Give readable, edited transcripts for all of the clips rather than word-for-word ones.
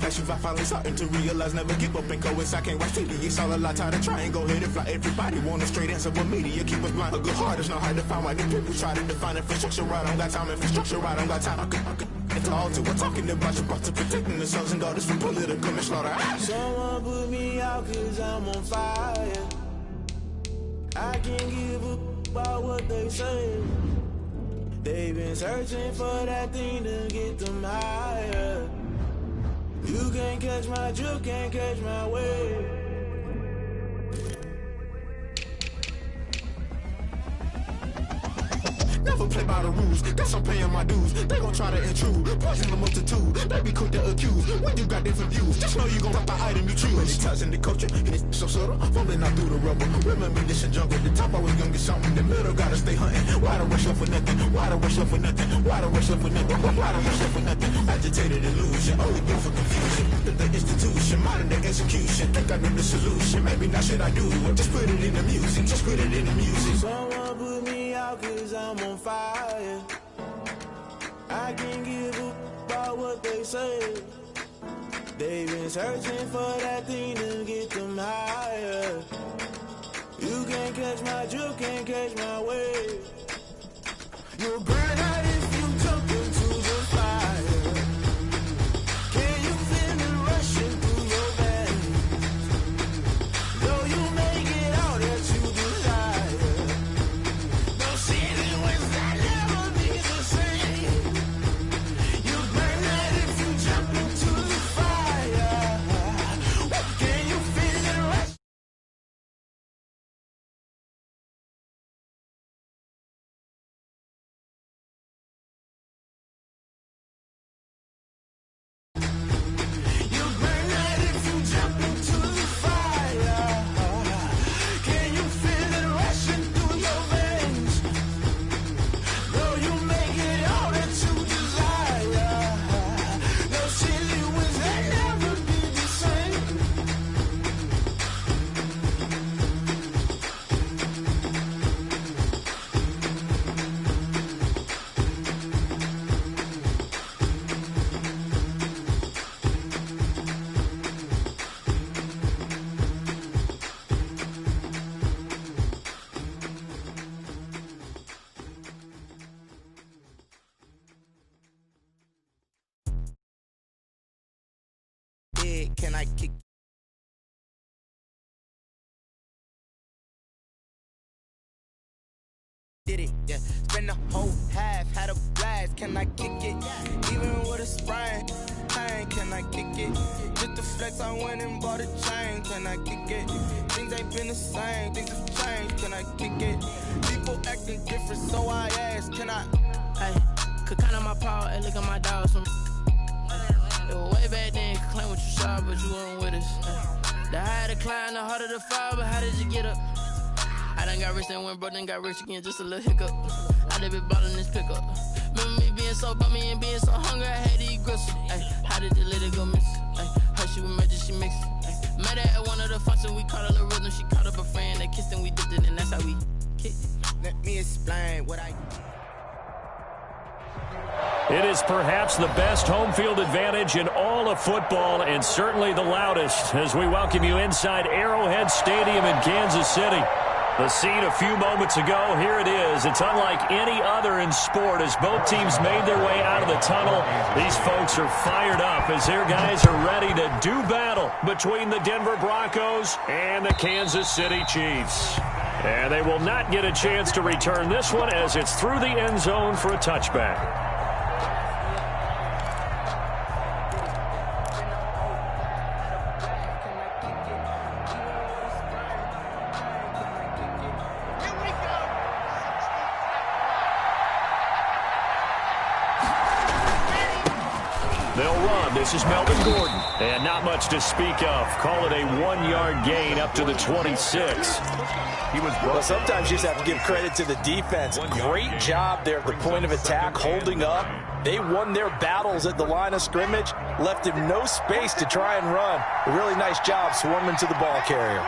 passions I finally starting to realize. Never give up and coincide. I can't watch TV. It's all a lot. Tired of trying. Go ahead and fly. Everybody want a straight answer. What media keep us blind? A good heart is not hard to find. Why do people try to define infrastructure? I don't got time. Infrastructure, I don't got time. I could it's all to we're talking about your to protecting the sons and daughters from political manslaughter. Someone put me out cause I'm on fire. I can't give up about what they say. They've been searching for that thing to get them higher. You can't catch my drift, can't catch my wave. Never play by the rules, guess I'm paying my dues. They gon' try to intrude, poison the multitude. They be quick to accuse, when you got different views. Just know you gon' drop the item you choose. Many ties in the culture, and it's so subtle, falling out through the rubble. Remember this in jungle, the top I was gonna get something. In the middle, gotta stay hunting. Why the rush up for nothing? Why the rush up for nothing? Why the rush up for nothing? Why the rush up for nothing? Agitated illusion, only good for confusion. The institution, modern day execution. Think I know the solution, maybe not should I do it? Just put it in the music, just put it in the music. Someone put me out cause I'm on fire. I can't give up about what they say. They've been searching for that thing to get them higher. You can't catch my drift, can't catch my wave. You'll burn out if you jump into the fire. Can you feel it rushing through your veins? Though you make it all that you desire. Those city winds that never be the same. You burn out if you jump into the fire. Can you feel it rushing? You burn out if you jump into the fire. Can you feel it rushing through your veins? Though you make it all that you desire. Those silly winds that never be the same. Yeah, can I kick? Did it, yeah. Spend the whole half, had a blast. Can I kick it? Even with a sprain, pain, can I kick it? Just the flex, I went and bought a chain. Can I kick it? Things ain't been the same, things have changed. Can I kick it? People acting different, so I asked, can I? Hey, could count on my power and look at my dogs from. It was way back then, could claim what you saw, but you weren't with us. The higher the climb, the harder the fall, but how did you get up? I done got rich and went broke, then got rich again, just a little hiccup. I done been ballin' this pickup. Remember me being so bummy and being so hungry, I had to eat gristle. Ay, how did you let it go miss? Ay, her she was magic, she mixed it. Met her at one of the functions, we caught a little rhythm. She caught up a friend, they kissed and we dipped it, and that's how we kicked it. Let me explain what I. It is perhaps the best home field advantage in all of football and certainly the loudest as we welcome you inside Arrowhead Stadium in Kansas City. The scene a few moments ago, here it is. It's unlike any other in sport as both teams made their way out of the tunnel. These folks are fired up as their guys are ready to do battle between the Denver Broncos and the Kansas City Chiefs. And they will not get a chance to return this one as it's through the end zone for a touchback. This is Melvin Gordon, and not much to speak of. Call it a 1-yard gain up to the 26. Well, sometimes you just have to give credit to the defense. Great job there at the point of attack, holding up. They won their battles at the line of scrimmage, left him no space to try and run. A really nice job swarming to the ball carrier.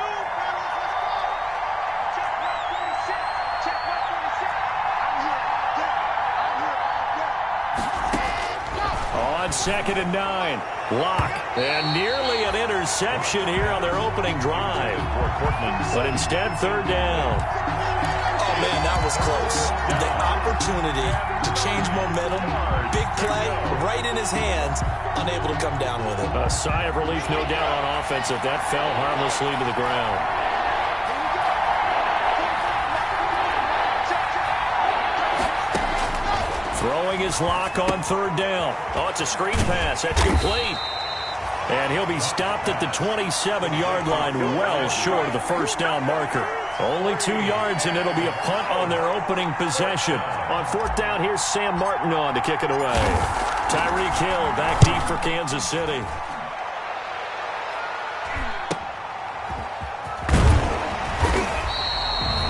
on 2nd and 9. Lock. And nearly an interception here on their opening drive. But instead, 3rd down. Oh, man, that was close. The opportunity to change momentum, big play, right in his hands, unable to come down with it. A sigh of relief, no doubt, on offense if that fell harmlessly to the ground. Throwing his Lock on 3rd down. Oh, it's a screen pass. That's complete. And he'll be stopped at the 27-yard line, well short of the 1st down marker. Only 2 yards, and it'll be a punt on their opening possession. On 4th down, here's Sam Martin on to kick it away. Tyreek Hill back deep for Kansas City.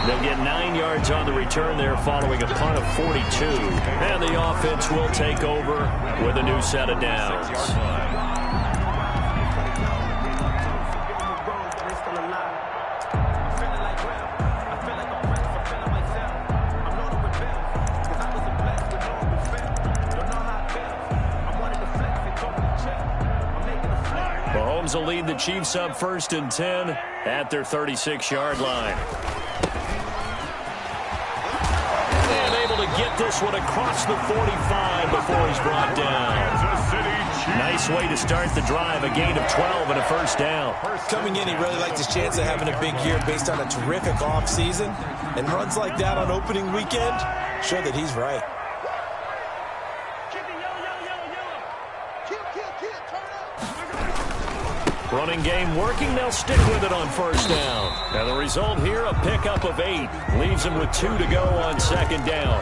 They'll get 9 yards on the return there following a punt of 42. And the offense will take over with a new set of downs. Mahomes will lead the Chiefs up 1st and 10 at their 36-yard line. And able to get this one across the 45 before he's brought down. Nice way to start the drive, a gain of 12 and a 1st down. Coming in, he really liked his chance of having a big year based on a terrific offseason. And runs like that on opening weekend show that he's right. Running game working. They'll stick with it on 1st down. And the result here, a pickup of 8. Leaves them with 2 to go on 2nd down.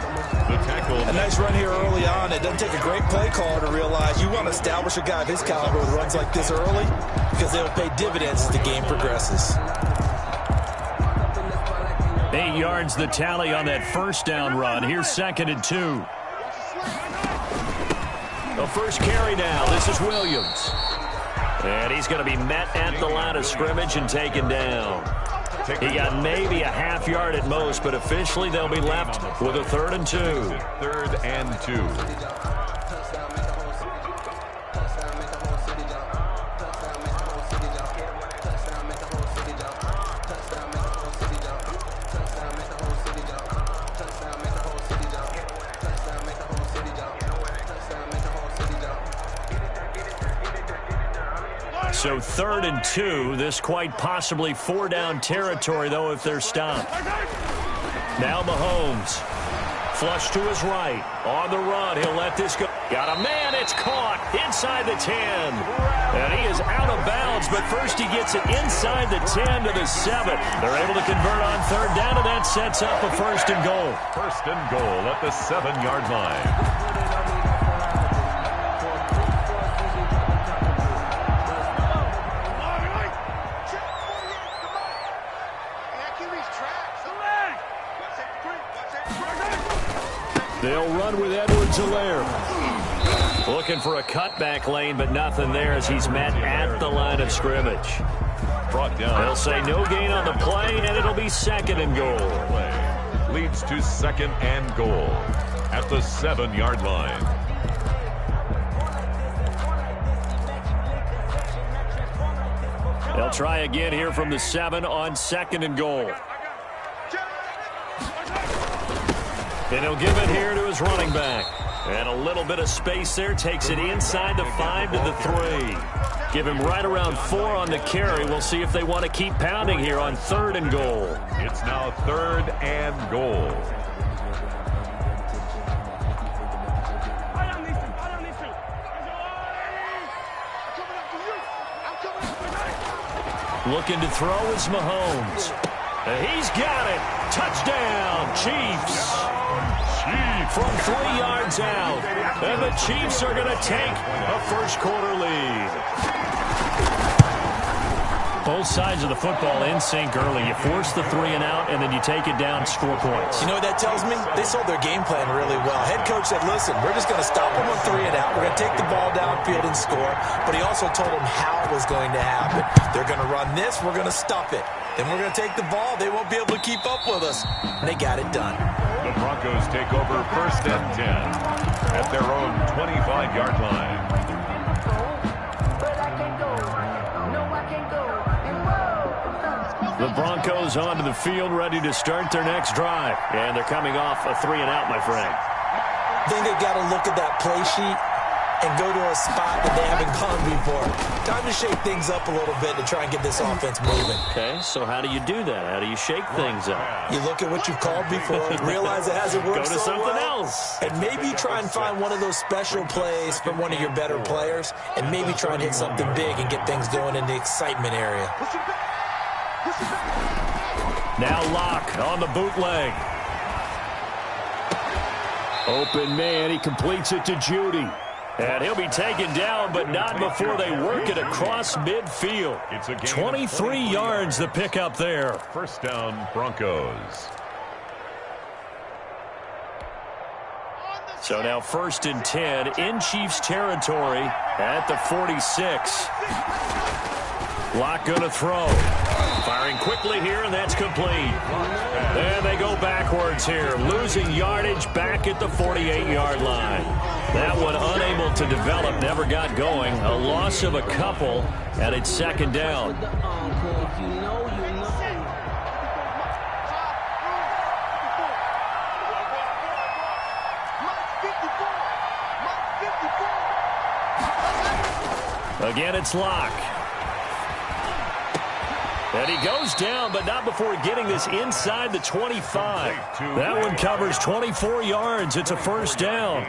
The tackle. A nice run here early on. It doesn't take a great play caller to realize you want to establish a guy of his caliber with runs like this early because they'll pay dividends as the game progresses. 8 yards the tally on that 1st down run. Here's 2nd and 2. The first carry now. This is Williams. And he's going to be met at the line of scrimmage and taken down. He got maybe a half yard at most, but officially they'll be left with a 3rd and 2. 3rd and 2. So 3rd and 2. This quite possibly 4-down territory, though, if they're stopped. Now Mahomes. Flush to his right. On the run. He'll let this go. Got a man. It's caught inside the 10. And he is out of bounds, but first he gets it inside the 10 to the 7. They're able to convert on 3rd down, and that sets up a 1st and goal. 1st and goal at the 7-yard line. They'll run with Edwards-Helaire. Looking for a cutback lane, but nothing there as he's met at the line of scrimmage. Brought down. They'll say no gain on the play, and it'll be 2nd and goal. Leads to 2nd and goal at the 7-yard line. They'll try again here from the 7 on 2nd and goal. And he'll give it here to his running back. And a little bit of space there. Takes it inside the 5 to the 3. Give him right around 4 on the carry. We'll see if they want to keep pounding here on 3rd and goal. It's now 3rd and goal. Looking to throw is Mahomes. And he's got it. Touchdown, Chiefs. From 3 yards out. And the Chiefs are going to take a 1st quarter lead. Both sides of the football in sync early. You force the 3 and out, and then you take it down, score points. You know what that tells me? They sold their game plan really well. Head coach said, listen, we're just going to stop them on 3 and out. We're going to take the ball downfield and score. But he also told them how it was going to happen. They're going to run this. We're going to stop it. Then we're going to take the ball. They won't be able to keep up with us. And they got it done. The Broncos take over 1st and 10 at their own 25-yard line. The Broncos onto the field, ready to start their next drive. And they're coming off a 3-and-out, my friend. I think they've got to look at that play sheet and go to a spot that they haven't gone before. Time to shake things up a little bit to try and get this offense moving. Okay, so how do you do that? How do you shake things up? You look at what you've called before, realize it hasn't worked Go to so something well, else. and maybe try and find one of those special plays from one of your better players, and maybe try and hit something big and get things going in the excitement area. Now Locke on the bootleg. Open man, he completes it to Judy. And he'll be taken down, but not before they work it across midfield. 23 yards the pickup there. First down, Broncos. So now 1st and 10 in Chiefs territory at the 46. Locke going to throw. Firing quickly here, and that's complete. And they go backwards here, losing yardage back at the 48-yard line. That one unable to develop, never got going. A loss of a couple, and it's 2nd down. Again, it's Locke. And he goes down, but not before getting this inside the 25. That one covers 24 yards. It's a 1st down.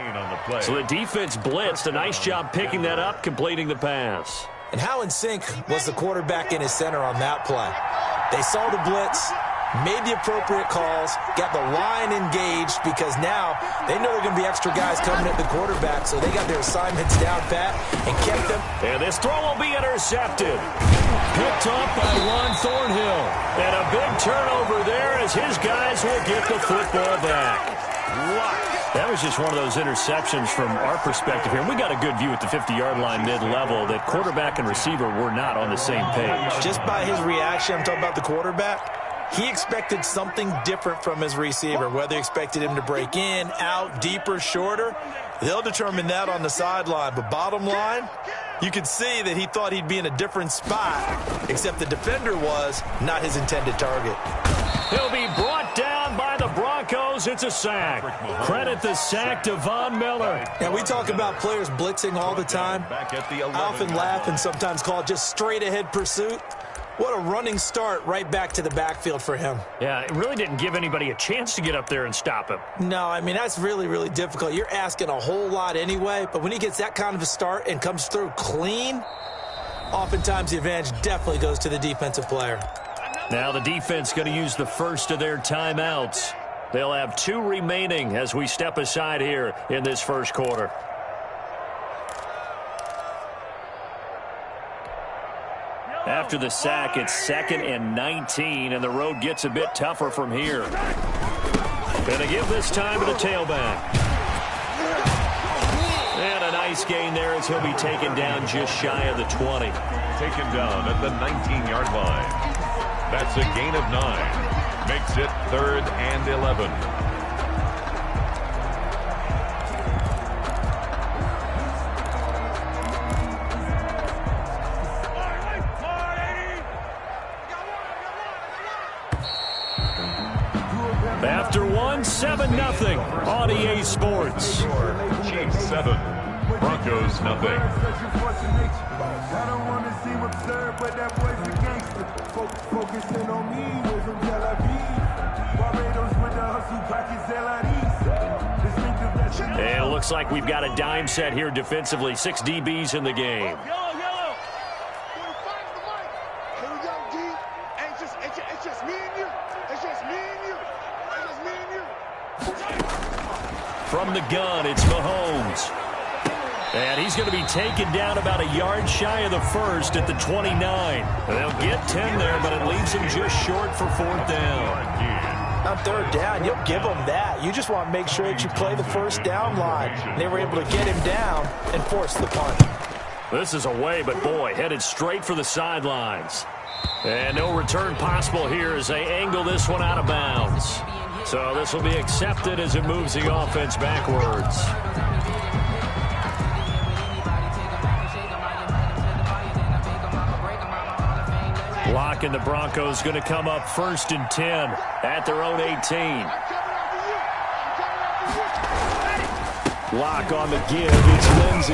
So the defense blitzed. A nice job picking that up, completing the pass. And how in sync was the quarterback and his center on that play? They saw the blitz, made the appropriate calls, got the line engaged, because now they know there are going to be extra guys coming at the quarterback, so they got their assignments down pat and kept them. And this throw will be intercepted. Picked up by Ron Thornhill. And a big turnover there as his guys will get the football back. That was just one of those interceptions from our perspective here. We got a good view at the 50-yard line mid-level that quarterback and receiver were not on the same page. Just by his reaction, I'm talking about the quarterback, he expected something different from his receiver, whether he expected him to break in, out, deeper, shorter. They'll determine that on the sideline. But bottom line, you could see that he thought he'd be in a different spot, except the defender was not his intended target. He'll be brought down by the Broncos. It's a sack. Credit the sack to Von Miller. Now, we talk about players blitzing all the time. I often laugh and sometimes call it just straight-ahead pursuit. What a running start right back to the backfield for him. Yeah, it really didn't give anybody a chance to get up there and stop him. No, I mean, that's really, really difficult. You're asking a whole lot anyway, but when he gets that kind of a start and comes through clean, oftentimes the advantage definitely goes to the defensive player. Now the defense going to use the first of their timeouts. They'll have 2 remaining as we step aside here in this first quarter. After the sack, it's 2nd and 19, and the road gets a bit tougher from here. Going to give this time to the tailback. And a nice gain there as he'll be taken down just shy of the 20. Taken down at the 19-yard line. That's a gain of 9. Makes it 3rd and 11. After 1, 7-0 on EA Sports. Chiefs 7, Broncos nothing. I don't want to seem absurd, but that boy's a gangster. Focusing on me was from Tel Aviv. Barbados with the hustle pockets, And it looks like we've got a dime set here defensively. 6 DBs in the game. Yellow. Here we go, D. It's just me and you. It's just me and you. It's just me and you. From the gun, it's Mahomes. And he's going to be taken down about a yard shy of the first at the 29. They'll get 10 there, but it leaves him just short for 4th down. On 3rd down, you'll give them that. You just want to make sure that you play the first down line. They were able to get him down and force the punt. This is away, but boy, headed straight for the sidelines. And no return possible here as they angle this one out of bounds. So this will be accepted as it moves the offense backwards. Clock and the Broncos going to come up 1st and 10 at their own 18. Lock on the give. It's Lindsey.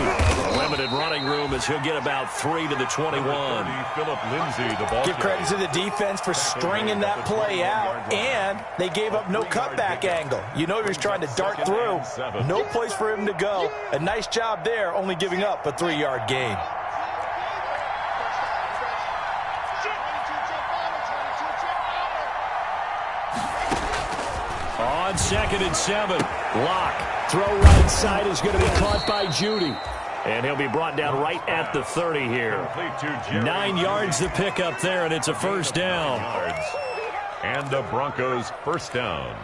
Limited running room as he'll get about 3 to the 21. Philip Lindsay, the ball. Give credit to the defense for stringing that play out, and they gave up no cutback angle. You know he was trying to dart through. No place for him to go. A nice job there, only giving up a 3-yard gain. On 2nd and 7, Lock. Throw right side is going to be caught by Judy. And he'll be brought down right at the 30 here. 9 yards to pick up there, and it's a 1st down. And the Broncos 1st down.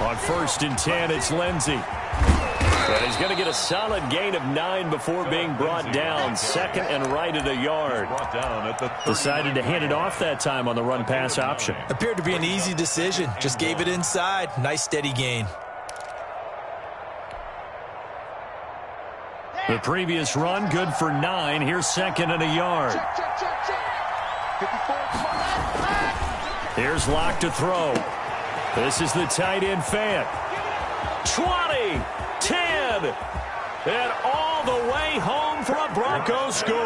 On 1st and 10, it's Lindsey. But he's going to get a solid gain of 9 before being brought down. 2nd and right at a yard. Decided to hand it off that time on the run-pass option. Appeared to be an easy decision. Just gave it inside. Nice steady gain. The previous run, good for 9. Here's 2nd and a yard. Here's Lock to throw. This is the tight end Fant. 20, 10, and all the way home for a Broncos score.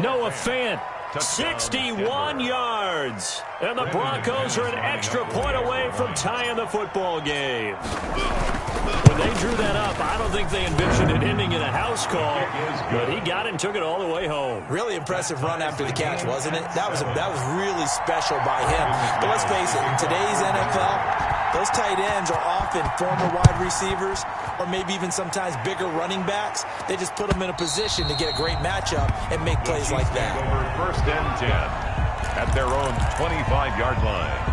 Noah Fant, 61 yards. And the Broncos are an extra point away from tying the football game. When they drew that up, I don't think they envisioned it ending in a house call, but he got it and took it all the way home. Really impressive run after the catch, wasn't it? That was really special by him. But let's face it, in today's NFL, those tight ends are often former wide receivers or maybe even sometimes bigger running backs. They just put them in a position to get a great matchup and make plays like that. Over 1st and 10 at their own 25-yard line.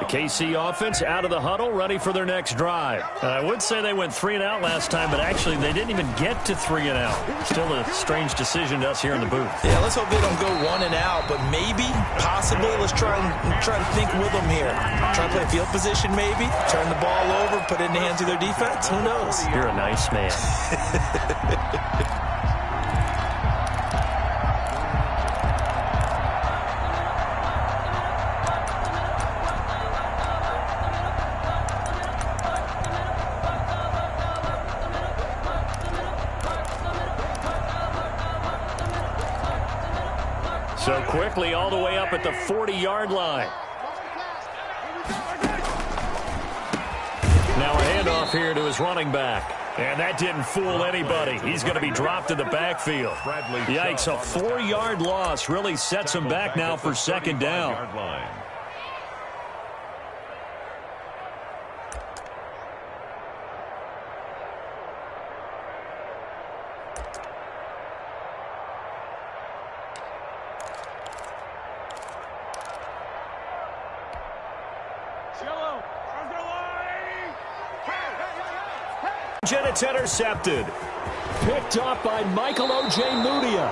KC offense out of the huddle, ready for their next drive. I would say they went 3 and out last time, but actually they didn't even get to 3 and out. Still a strange decision to us here in the booth. Yeah, let's hope they don't go 1 and out, but maybe, possibly, let's try to think with them here. Try to play field position maybe, turn the ball over, put it in the hands of their defense. Who knows? You're a nice man. So quickly all the way up at the 40-yard line. Now a handoff here to his running back. And that didn't fool anybody. He's going to be dropped in the backfield. Yikes, a 4-yard loss really sets him back now for 2nd down. It's intercepted. Picked off by Michael O.J. Mudia.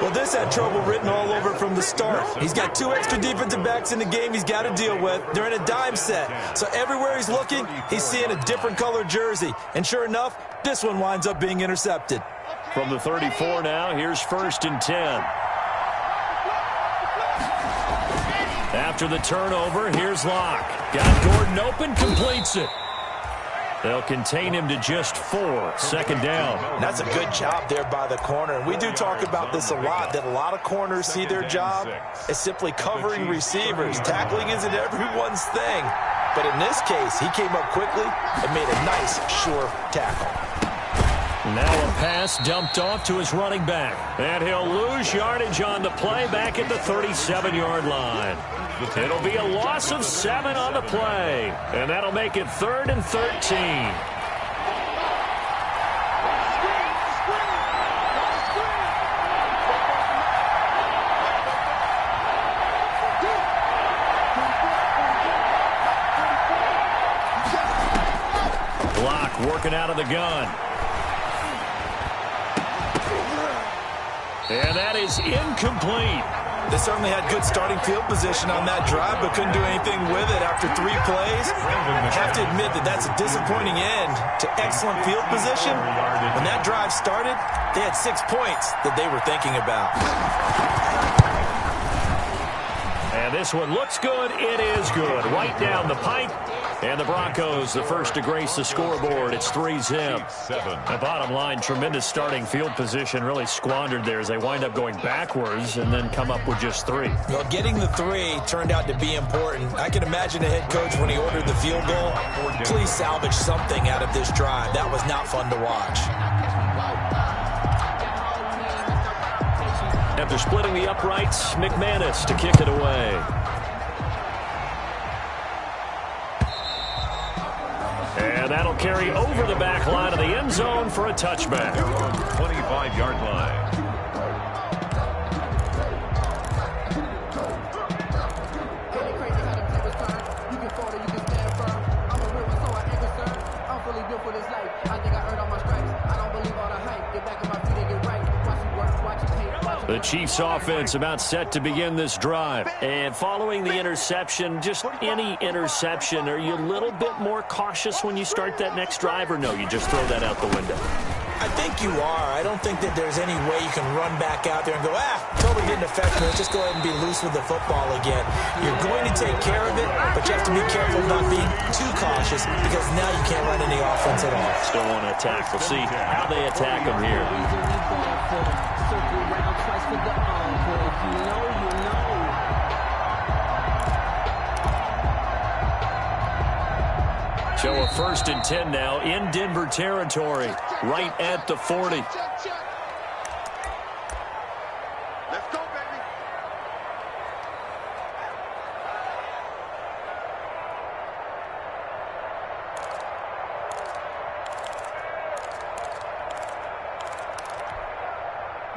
Well, this had trouble written all over from the start. He's got 2 extra defensive backs in the game he's got to deal with. They're in a dime set. So everywhere he's looking, he's seeing a different colored jersey. And sure enough, this one winds up being intercepted. From the 34 now, here's 1st and 10. After the turnover, here's Lock. Got Gordon open, completes it. They'll contain him to just 4. 2nd down. That's a good job there by the corner. We do talk about this a lot, that a lot of corners see their job as simply covering receivers. Tackling isn't everyone's thing. But in this case, he came up quickly and made a nice, sure tackle. Now a pass dumped off to his running back. And he'll lose yardage on the play back at the 37-yard line. It'll be a loss of 7 on the play. And that'll make it 3rd and 13. Lock working out of the gun. And that is incomplete. They certainly had good starting field position on that drive, but couldn't do anything with it after 3 plays. I have to admit that that's a disappointing end to excellent field position. When that drive started, they had 6 points that they were thinking about. And this one looks good. It is good. Right down the pipe. And the Broncos, the first to grace the scoreboard. It's 3-zip. The bottom line, tremendous starting field position, really squandered there as they wind up going backwards and then come up with just 3. Well, getting the 3 turned out to be important. I can imagine the head coach when he ordered the field goal. Please salvage something out of this drive. That was not fun to watch. After splitting the uprights, McManus to kick it away. And that'll carry over the back line of the end zone for a touchback. 25-yard line. The Chiefs offense about set to begin this drive. And following the interception, just any interception, are you a little bit more cautious when you start that next drive, or no, you just throw that out the window? I think you are. I don't think that there's any way you can run back out there and go, totally didn't affect me. Let's just go ahead and be loose with the football again. You're going to take care of it, but you have to be careful not being too cautious because now you can't run any offense at all. Still want to attack. We'll see how they attack them here. So a 1st and 10 now in Denver territory, right at the 40. Let's go, baby.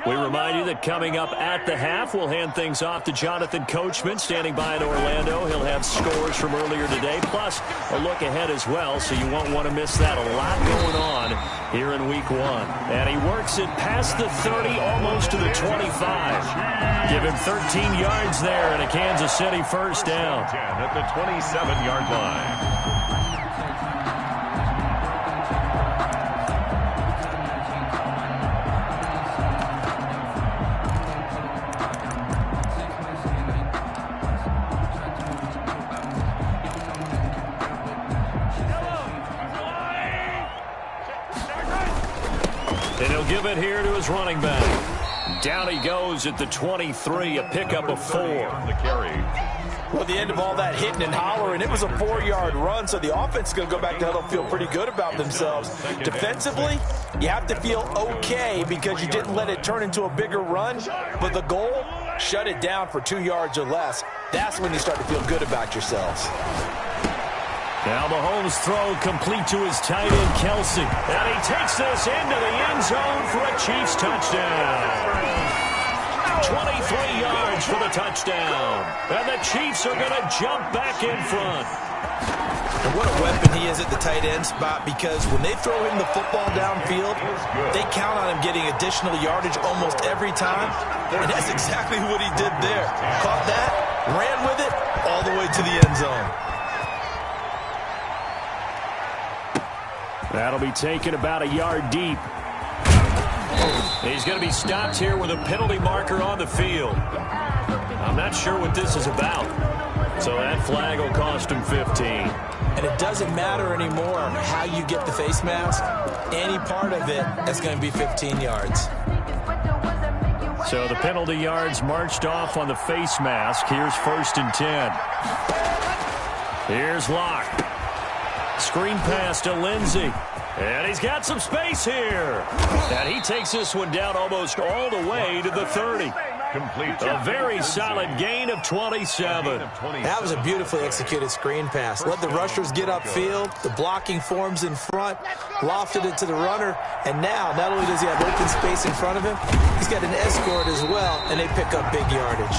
We remind you that coming up at the half, we'll hand things off to Jonathan Coachman, standing by in Orlando. He'll have scores from earlier today, plus a look ahead as well, so you won't want to miss that. A lot going on here in Week 1. And he works it past the 30, almost to the 25. Give him 13 yards there and a Kansas City first down. 10 at the 27-yard line. And he'll give it here to his running back. Down he goes at the 23, a pickup of 4. The carry. Well, at the end of all that hitting and hollering, it was a 4-yard run, so the offense is going to go back to huddle, feel pretty good about themselves. Defensively, you have to feel okay because you didn't let it turn into a bigger run, but the goal, shut it down for 2 yards or less. That's when you start to feel good about yourselves. Now Mahomes' throw complete to his tight end, Kelsey. And he takes this into the end zone for a Chiefs touchdown. 23 yards for the touchdown. And the Chiefs are going to jump back in front. And what a weapon he is at the tight end spot, because when they throw him the football downfield, they count on him getting additional yardage almost every time. And that's exactly what he did there. Caught that, ran with it, all the way to the end zone. That'll be taken about a yard deep. He's going to be stopped here with a penalty marker on the field. I'm not sure what this is about. So that flag will cost him 15. And it doesn't matter anymore how you get the face mask. Any part of it, that's going to be 15 yards. So the penalty yards marched off on the face mask. Here's 1st and 10. Here's Locke. Screen pass to Lindsey. And he's got some space here. And he takes this one down almost all the way to the 30. Complete. A very solid gain of 27. That was a beautifully executed screen pass. Let the rushers get upfield. The blocking forms in front. Lofted it to the runner. And now, not only does he have open space in front of him, he's got an escort as well, and they pick up big yardage.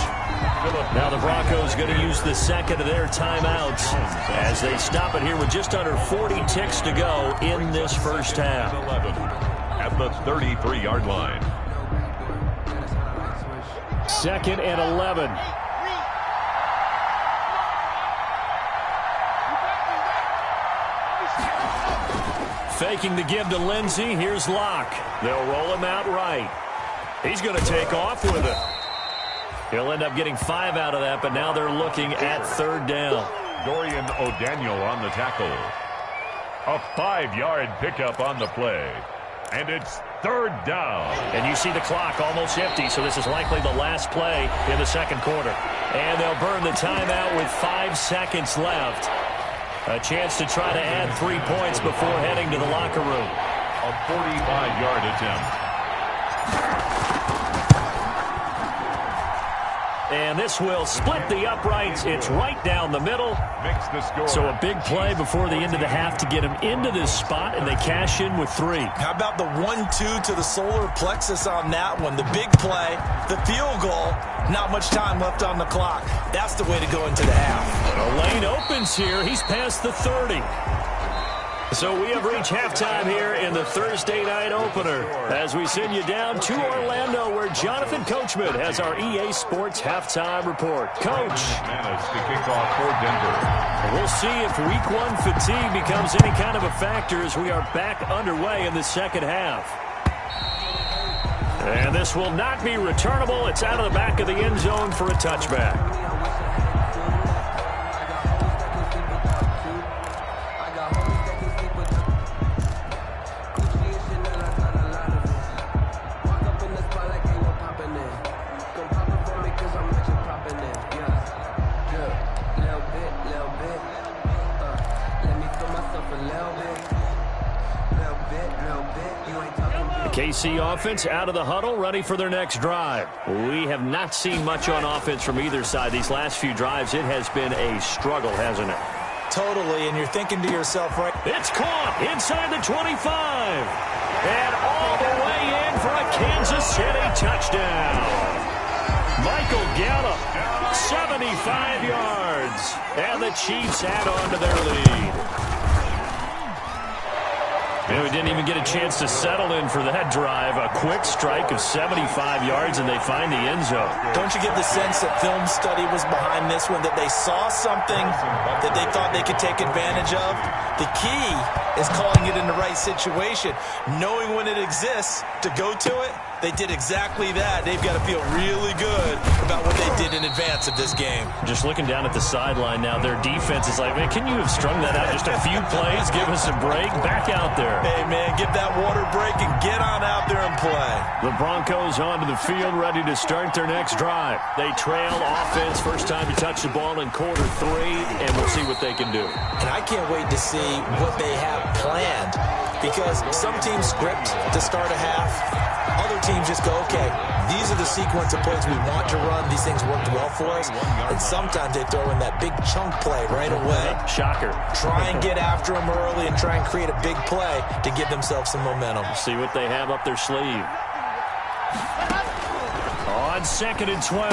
Now the Broncos going to use the second of their timeouts as they stop it here with just under 40 ticks to go in this first half. 11 at the 33-yard line. 2nd and 11. Faking the give to Lindsey. Here's Locke. They'll roll him out right. He's going to take off with it. He'll end up getting 5 out of that, but now they're looking at 3rd down. Dorian O'Daniel on the tackle. A 5-yard pickup on the play. And it's 3rd down. And you see the clock almost empty, so this is likely the last play in the second quarter. And they'll burn the timeout with 5 seconds left. A chance to try to add 3 points before heading to the locker room. A 45-yard attempt. And this will split the uprights. It's right down the middle. Makes the score. So a big play before the end of the half to get them into this spot, and they cash in with 3. How about the 1-2 to the solar plexus on that one? The big play, the field goal, not much time left on the clock. That's the way to go into the half. The lane opens here. He's past the 30. So we have reached halftime here in the Thursday night opener as we send you down to Orlando where Jonathan Coachman has our EA Sports halftime report. Coach. Managed to kick off for Denver. We'll see if week 1 fatigue becomes any kind of a factor as we are back underway in the second half. And this will not be returnable. It's out of the back of the end zone for a touchback. KC offense out of the huddle, ready for their next drive. We have not seen much on offense from either side. These last few drives, it has been a struggle, hasn't it? Totally, and you're thinking to yourself, right? It's caught inside the 25. And all the way in for a Kansas City touchdown. Michael Gallup, 75 yards. And the Chiefs add on to their lead. And we didn't even get a chance to settle in for that drive. A quick strike of 75 yards, and they find the end zone. Don't you get the sense that film study was behind this one, that they saw something that they thought they could take advantage of? The key is calling it in the right situation, knowing when it exists to go to it. They did exactly that. They've got to feel really good about what they did in advance of this game. Just looking down at the sideline now, their defense is like, man, can you have strung that out just a few plays? Give us a break. Back out there. Hey, man, give that water break and get on out there and play. The Broncos onto the field, ready to start their next drive. They trail offense, first time to touch the ball in quarter 3, and we'll see what they can do. And I can't wait to see what they have planned, because some teams script to start a half. Other teams just go, okay, these are the sequence of plays we want to run. These things worked well for us. And sometimes they throw in that big chunk play right away. Shocker. Try and get after them early and try and create a big play to give themselves some momentum. See what they have up their sleeve. On 2nd and 12,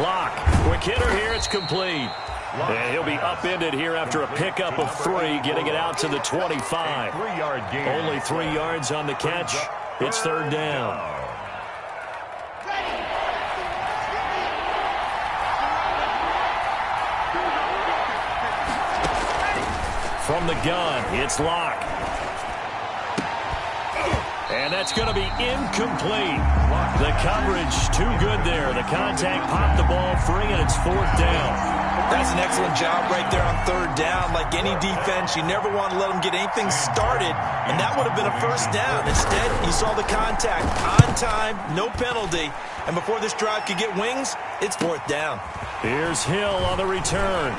Locke. Quick hitter here, it's complete. And he'll be upended here after a pickup of 3, getting it out to the 25. Only 3 yards on the catch. It's 3rd down. From the gun, it's Locke. And that's going to be incomplete. The coverage too good there. The contact popped the ball free, and it's 4th down. That's an excellent job right there on 3rd down. Like any defense, you never want to let them get anything started, and that would have been a 1st down. Instead, you saw the contact on time, no penalty, and before this drive could get wings, it's 4th down. Here's Hill on the return.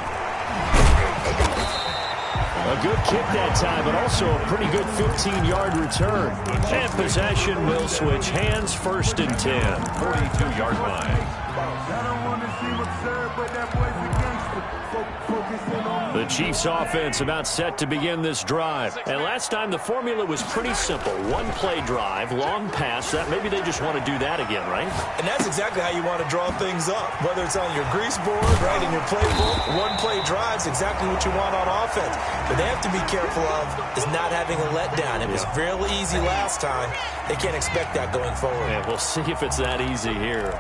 A good kick that time, but also a pretty good 15-yard return. And possession will switch hands, 1st and 10. 42-yard line. I don't want to see what's served, but that boy's a gangster. Focusing on The Chiefs offense about set to begin this drive. And last time the formula was pretty simple. One play drive, long pass. That maybe they just want to do that again, right? And that's exactly how you want to draw things up. Whether it's on your grease board, right, in your playbook, one play drive is exactly what you want on offense. But they have to be careful of is not having a letdown. It was fairly easy last time. They can't expect that going forward. Yeah, we'll see if it's that easy here.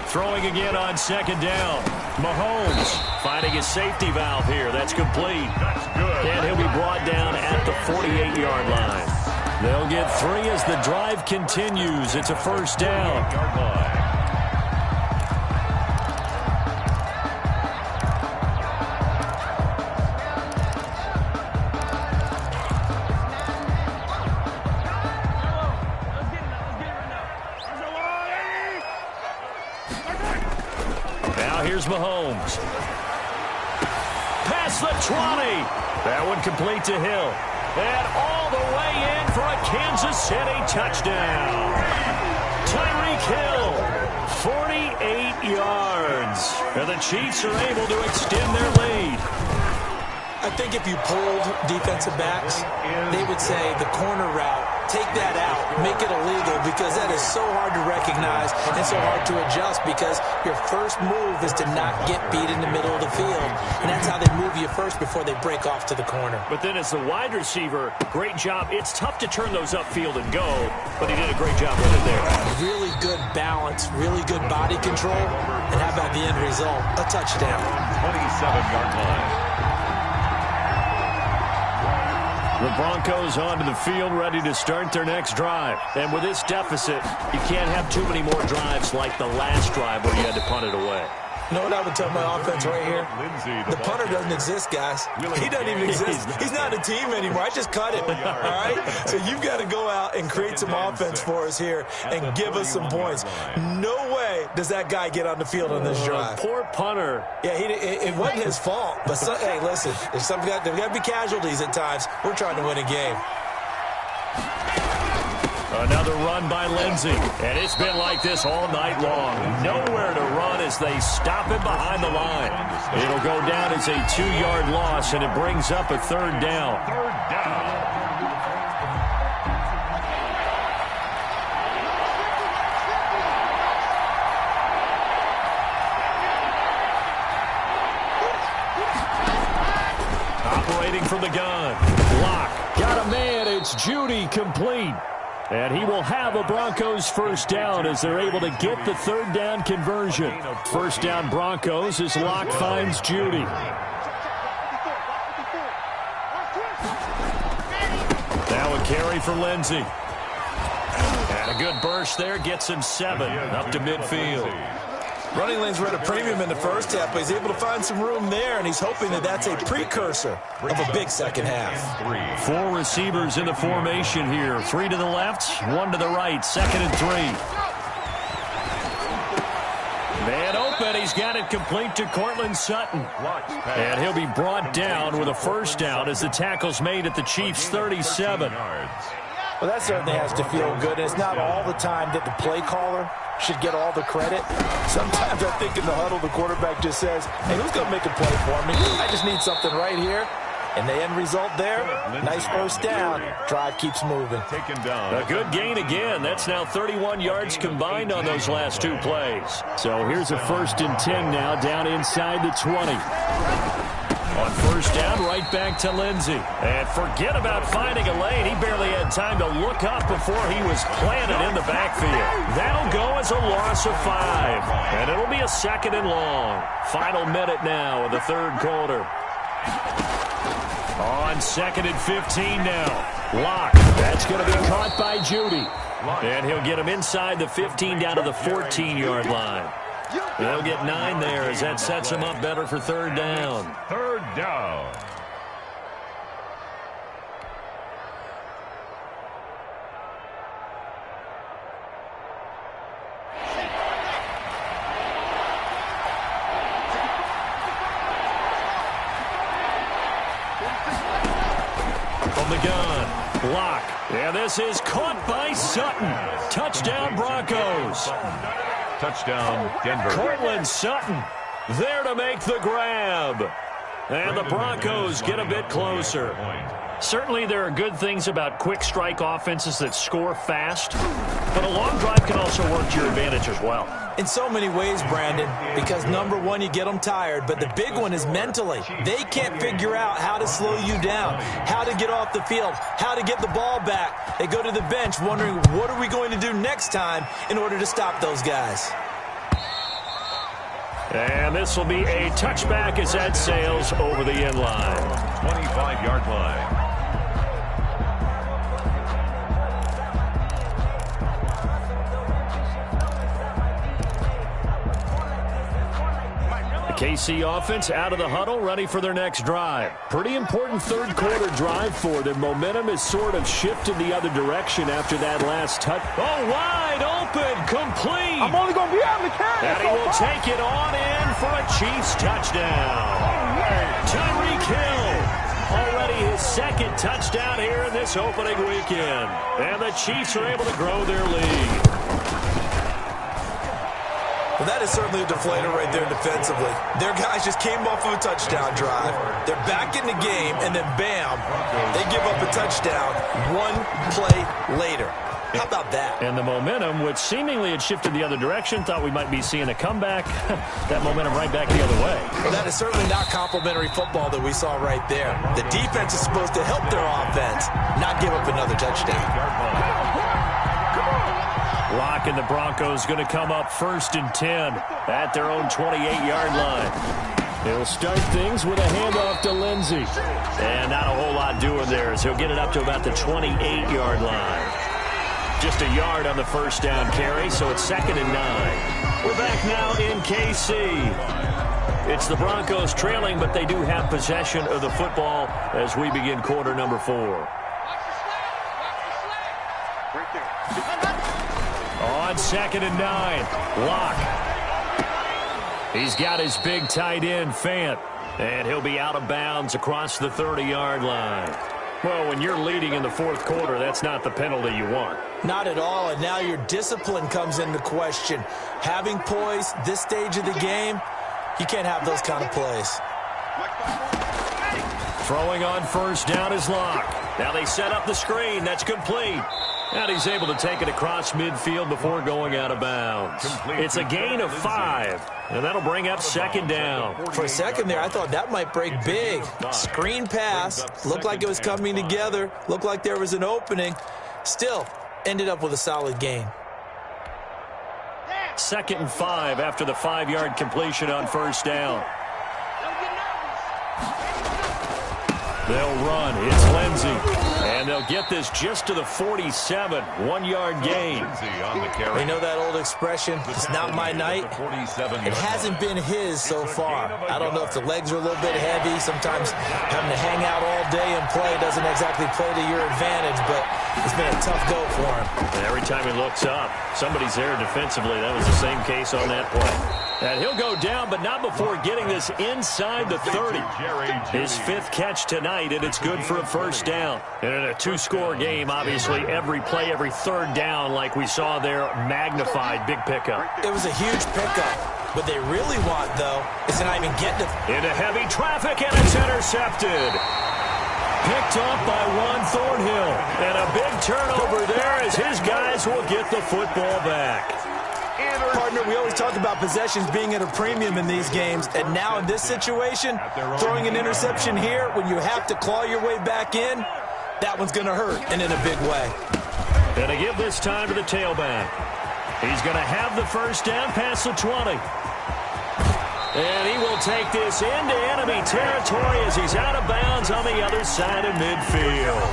Throwing again on second down. Mahomes finding his safety valve here. That's complete. That's good. And he'll be brought down at the 48-yard line. They'll get 3 as the drive continues. It's a first down. Yard line. Here's Mahomes. Past the 20. That one complete to Hill. And all the way in for a Kansas City touchdown. Tyreek Hill, 48 yards. And the Chiefs are able to extend their lead. I think if you pulled defensive backs, they would say the corner route, take that out, make it illegal, because that is so hard to recognize and so hard to adjust, because your first move is to not get beat in the middle of the field. And that's how they move you first before they break off to the corner. But then as the wide receiver, great job. It's tough to turn those upfield and go, but he did a great job with it there. Really good balance, really good body control. And how about the end result? A touchdown. 27-yard line. The Broncos onto the field, ready to start their next drive. And with this deficit, you can't have too many more drives like the last drive where you had to punt it away. You know what I would tell my offense right here? The punter doesn't exist, guys. He doesn't even exist. He's not a team anymore. I just cut him, all right? So you've got to go out and create some offense for us here and give us some points. No way does that guy get on the field on this drive. Poor punter. Yeah, it wasn't his fault. But, hey, listen, there's got to be casualties at times. We're trying to win a game. Another run by Lindsey, and it's been like this all night long. Nowhere to run as they stop him behind the line. It'll go down as a 2-yard loss, and it brings up a third down. Third down. Operating from the gun. Block. Got a man. It's Judy complete. And he will have a Broncos first down as they're able to get the third down conversion. First down Broncos as Locke finds Judy. Now a carry for Lindsey. And a good burst there gets him 7 up to midfield. Running lanes were at a premium in the first half, but he's able to find some room there, and he's hoping that that's a precursor of a big second half. 4 receivers in the formation here. 3 to the left, 1 to the right. 2nd and 3. Man open. He's got it complete to Cortland Sutton. And he'll be brought down with a first down as the tackle's made at the Chiefs' 37. Well, that certainly has to feel good. It's not all the time that the play caller should get all the credit. Sometimes I think in the huddle, the quarterback just says, hey, who's going to make a play for me? I just need something right here. And the end result there, nice first down. Drive keeps moving. A good gain again. That's now 31 yards combined on those last 2 plays. So here's a 1st and 10 now down inside the 20. On first down, right back to Lindsey. And forget about finding a lane. He barely had time to look up before he was planted in the backfield. That'll go as a loss of 5. And it'll be a 2nd and long. Final minute now of the 3rd quarter. On 2nd and 15 now. Locke. That's going to be caught by Judy. And he'll get him inside the 15 down to the 14-yard line. They'll get 9 there as that sets him up better for 3rd down. 3rd down. From the gun, Locke. And this is caught by Sutton. Touchdown, Broncos. Touchdown, Denver. Cortland Sutton there to make the grab. And the Broncos get a bit closer. Certainly there are good things about quick strike offenses that score fast, but a long drive can also work to your advantage as well. In so many ways, Brandon, because number one, you get them tired, but the big one is mentally. They can't figure out how to slow you down, how to get off the field, how to get the ball back. They go to the bench wondering, what are we going to do next time in order to stop those guys? And this will be a touchback as that sails over the end line. 25-yard line. KC offense out of the huddle, ready for their next drive. Pretty important third quarter drive for them. Momentum has sort of shifted the other direction after that last touch. Oh, wide open, complete. I'm only going to be able to carry it. And he will take it on in for a Chiefs touchdown. Tyreek Hill, already his second touchdown here in this opening weekend. And the Chiefs are able to grow their lead. Well, that is certainly a deflator right there defensively. Their guys just came off of a touchdown drive. They're back in the game, and then bam, they give up a touchdown one play later. How about that? And the momentum, which seemingly had shifted the other direction, thought we might be seeing a comeback. That momentum right back the other way. Well, that is certainly not complimentary football that we saw right there. The defense is supposed to help their offense, not give up another touchdown. Lock and the Broncos going to come up 1st and 10 at their own 28-yard line. He'll start things with a handoff to Lindsey. And not a whole lot doing there as he'll get it up to about the 28-yard line. Just a yard on the first down carry, so it's 2nd and 9. We're back now in KC. It's the Broncos trailing, but they do have possession of the football as we begin quarter number 4. On 2nd and 9, Locke. He's got his big tight end, Fant, and he'll be out of bounds across the 30-yard line. Well, when you're leading in the fourth quarter, that's not the penalty you want. Not at all, and now your discipline comes into question. Having poise this stage of the game, you can't have those kind of plays. Throwing on first down is Locke. Now they set up the screen. That's complete. And he's able to take it across midfield before going out of bounds. It's a gain of 5, and that'll bring up 2nd down. For a second there, I thought that might break big. Screen pass, looked like it was coming together, looked like there was an opening. Still, ended up with a solid gain. 2nd and 5 after the 5-yard completion on first down. They'll run. It's Lindsey. And they'll get this just to the 47. 1-yard gain. You know that old expression, it's not my night? It hasn't been his so far. I don't know if the legs are a little bit heavy. Sometimes having to hang out all day and play doesn't exactly play to your advantage, but it's been a tough go for him. And every time he looks up, somebody's there defensively. That was the same case on that play. And he'll go down, but not before getting this inside the 30. His 5th catch tonight, and it's good for a first down. And in a 2-score game, obviously, every play, every third down, like we saw there, magnified. Big pickup. It was a huge pickup. What they really want, though, is to not even get to... Into heavy traffic, and it's intercepted. Picked off by Juan Thornhill. And a big turnover there as his guys will get the football back. Partner, we always talk about possessions being at a premium in these games, and now in this situation, throwing an interception here when you have to claw your way back in, that one's going to hurt, and in a big way. Going to give this time to the tailback. He's going to have the first down past the 20. And he will take this into enemy territory as he's out of bounds on the other side of midfield.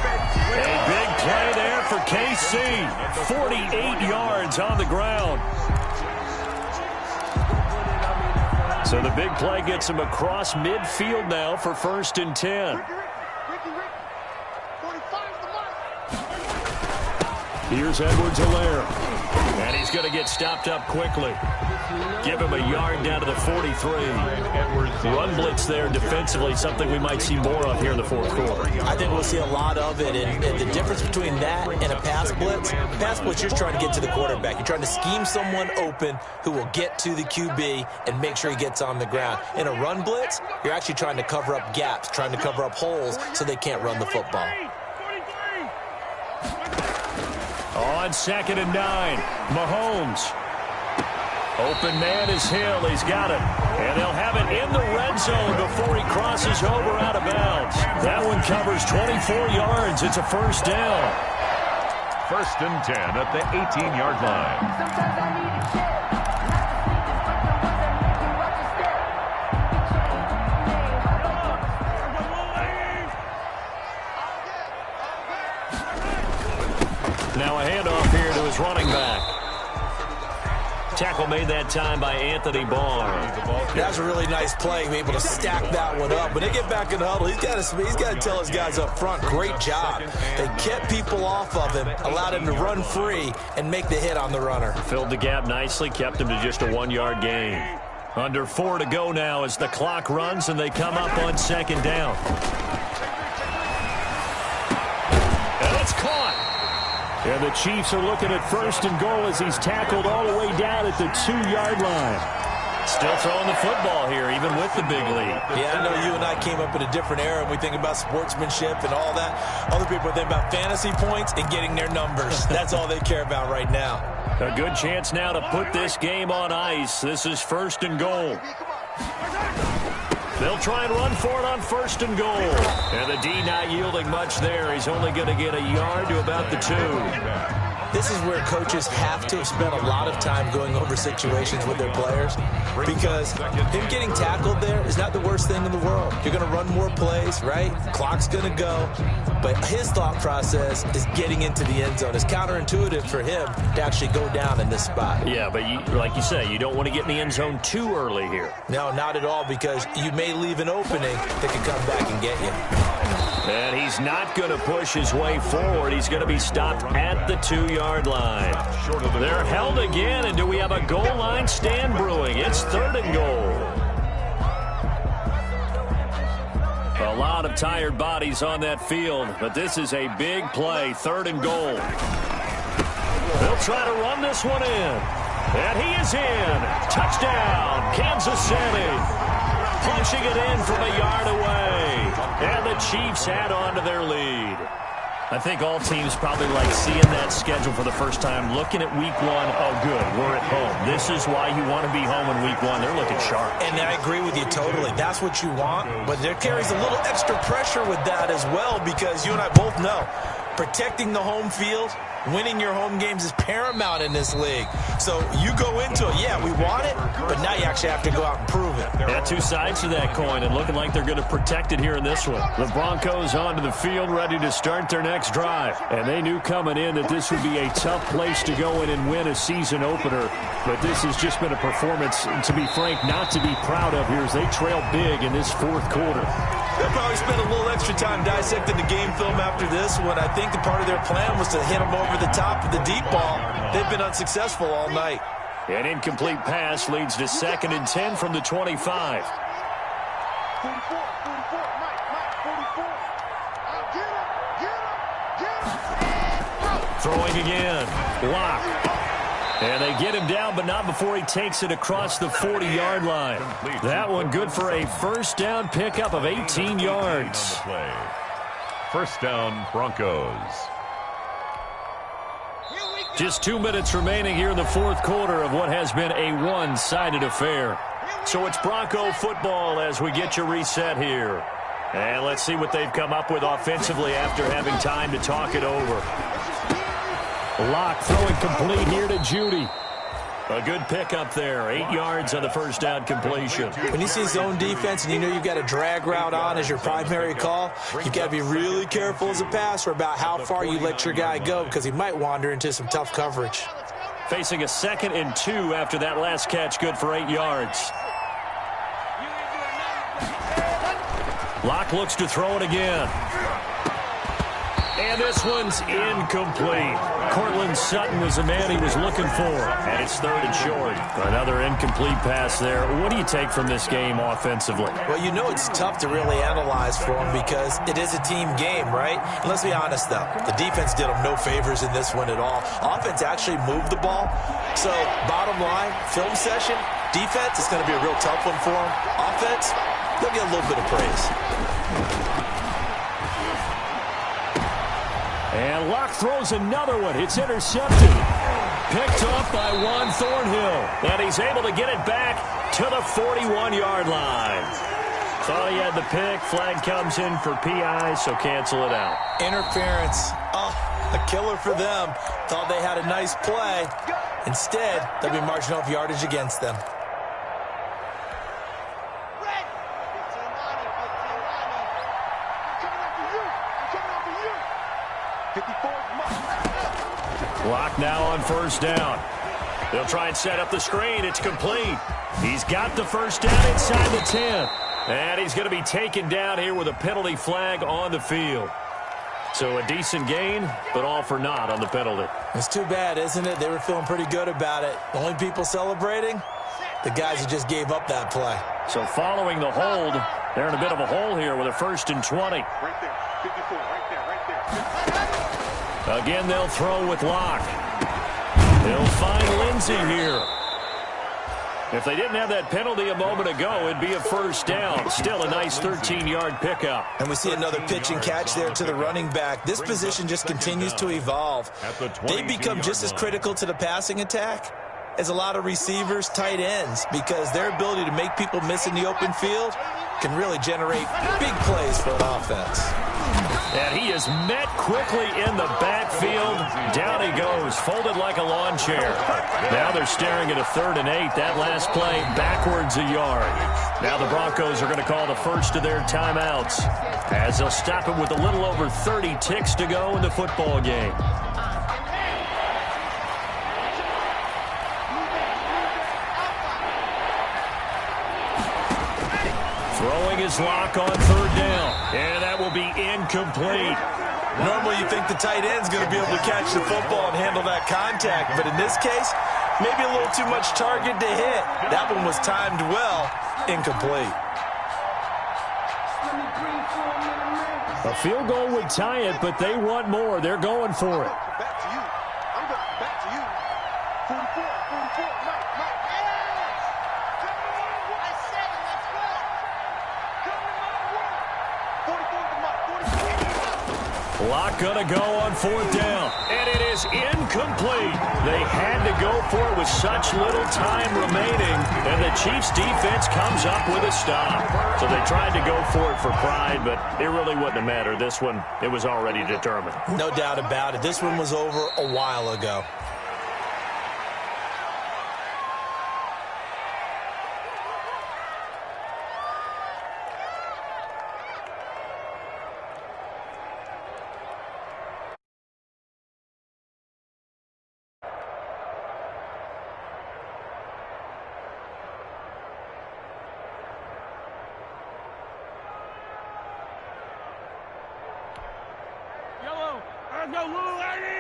A big play there for KC. 48 yards on the ground. So the big play gets him across midfield now for 1st and 10. Here's Edwards-Helaire. And he's going to get stopped up quickly. Give him a yard down to the 43. Run blitz there defensively, something we might see more of here in the fourth quarter. I think we'll see a lot of it. And the difference between that and a pass blitz, you're trying to get to the quarterback. You're trying to scheme someone open who will get to the QB and make sure he gets on the ground. In a run blitz, you're actually trying to cover up gaps, trying to cover up holes so they can't run the football. On 2nd and 9, Mahomes. Open man is Hill. He's got it. And they'll have it in the red zone before he crosses over out of bounds. That one covers 24 yards. It's a first down. 1st and 10 at the 18-yard line. Now a handoff here to his running back. Tackle made that time by Anthony Barr. That's a really nice play, able to stack that one up. When they get back in the huddle, he's got to tell his guys up front, great job. They kept people off of him, allowed him to run free and make the hit on the runner. Filled the gap nicely, kept him to just a 1-yard gain. Under 4 to go now as the clock runs and they come up on 2nd down. And it's caught. And the Chiefs are looking at 1st and goal as he's tackled all the way down at the 2-yard line. Still throwing the football here, even with the big lead. Yeah, I know you and I came up in a different era, and we think about sportsmanship and all that. Other people think about fantasy points and getting their numbers. That's all they care about right now. A good chance now to put this game on ice. This is 1st and goal. They'll try and run for it on 1st and goal. And the D not yielding much there. He's only going to get a yard to about the 2. This is where coaches have to have spent a lot of time going over situations with their players, because him getting tackled there is not the worst thing in the world. You're going to run more plays, right? Clock's going to go. But his thought process is getting into the end zone. It's counterintuitive for him to actually go down in this spot. Yeah, but like you say, you don't want to get in the end zone too early here. No, not at all, because you may leave an opening that can come back and get you. And he's not going to push his way forward. He's going to be stopped at the 2-yard line. They're held again, and do we have a goal line stand brewing? It's 3rd and goal. A lot of tired bodies on that field, but this is a big play. 3rd and goal. They'll try to run this one in. And he is in. Touchdown, Kansas City. Punching it in from a yard away. And the Chiefs add on to their lead. I think all teams probably like seeing that schedule for the first time, looking at week 1. Oh, good, we're at home. This is why you want to be home in week 1. They're looking sharp. And I agree with you totally. That's what you want. But there carries a little extra pressure with that as well, because you and I both know protecting the home field, winning your home games is paramount in this league. So you go into it, yeah, we want it, but now you actually have to go out and prove it. Yeah, 2 sides to that coin, and looking like they're going to protect it here in this one. The Broncos onto the field, ready to start their next drive. And they knew coming in that this would be a tough place to go in and win a season opener. But this has just been a performance, to be frank, not to be proud of here as they trail big in this 4th quarter. They'll probably spend a little extra time dissecting the game film after this one. I think the part of their plan was to hit them over the top of the deep ball. They've been unsuccessful all night. An incomplete pass leads to 2nd and 10 from the 25. 44, Mike, 44. Get him. Throwing again. Block. And they get him down, but not before he takes it across the 40-yard line. That one good for a 1st down pickup of 18 yards. 1st down, Broncos. Just 2 minutes remaining here in the 4th quarter of what has been a one-sided affair. So it's Bronco football as we get your reset here. And let's see what they've come up with offensively after having time to talk it over. Lock throwing complete here to Judy. A good pickup there. 8 yards on the 1st down completion. When you see zone defense and you know you've got a drag route on as your primary call, you've got to be really careful as a passer about how far you let your guy go, because he might wander into some tough coverage. Facing a 2nd and 2 after that last catch, good for 8 yards. Lock looks to throw it again. And this one's incomplete. Cortland Sutton was the man he was looking for. And it's 3rd and short. Another incomplete pass there. What do you take from this game offensively? Well, you know it's tough to really analyze for them because it is a team game, right? And let's be honest, though. The defense did them no favors in this one at all. Offense actually moved the ball. So, bottom line, film session, defense is going to be a real tough one for them. Offense, they'll get a little bit of praise. And Locke throws another one. It's intercepted. Picked up by Juan Thornhill. And he's able to get it back to the 41-yard line. Thought he had the pick. Flag comes in for PI, so cancel it out. Interference. Oh, a killer for them. Thought they had a nice play. Instead, they'll be marching off yardage against them. Locke now on 1st down. They'll try and set up the screen. It's complete. He's got the 1st down inside the 10. And he's going to be taken down here with a penalty flag on the field. So a decent gain, but all for naught on the penalty. It's too bad, isn't it? They were feeling pretty good about it. The only people celebrating, the guys who just gave up that play. So following the hold, they're in a bit of a hole here with a 1st and 20. Right there, 54, right there. Again, they'll throw with Locke. They'll find Lindsey here. If they didn't have that penalty a moment ago, it'd be a 1st down. Still a nice 13-yard pickup. And we see another pitch and catch there to the running back. This position just continues to evolve. They become just as critical to the passing attack as a lot of receivers, tight ends, because their ability to make people miss in the open field can really generate big plays for an offense. And he is met quickly in the backfield. Down he goes, folded like a lawn chair. Now they're staring at a 3rd and 8. That last play backwards a yard. Now the Broncos are going to call the first of their timeouts as they'll stop it with a little over 30 ticks to go in the football game. Throwing his Locke on 3rd down. And that will be incomplete. Normally you think the tight end's going to be able to catch the football and handle that contact. But in this case, maybe a little too much target to hit. That one was timed well. Incomplete. A field goal would tie it, but they want more. They're going for it. Back to you. I'm going back to you. 44, Mike. I said it, let's go. Come to my work. 44 to Mike, 44. Locke gonna go on 4th down, and it is incomplete. They had to go for it with such little time remaining, and the Chiefs' defense comes up with a stop. So they tried to go for it for pride, but it really wouldn't have mattered. This one, it was already determined. No doubt about it. This one was over a while ago. Yellow, let's go, Lou, lady!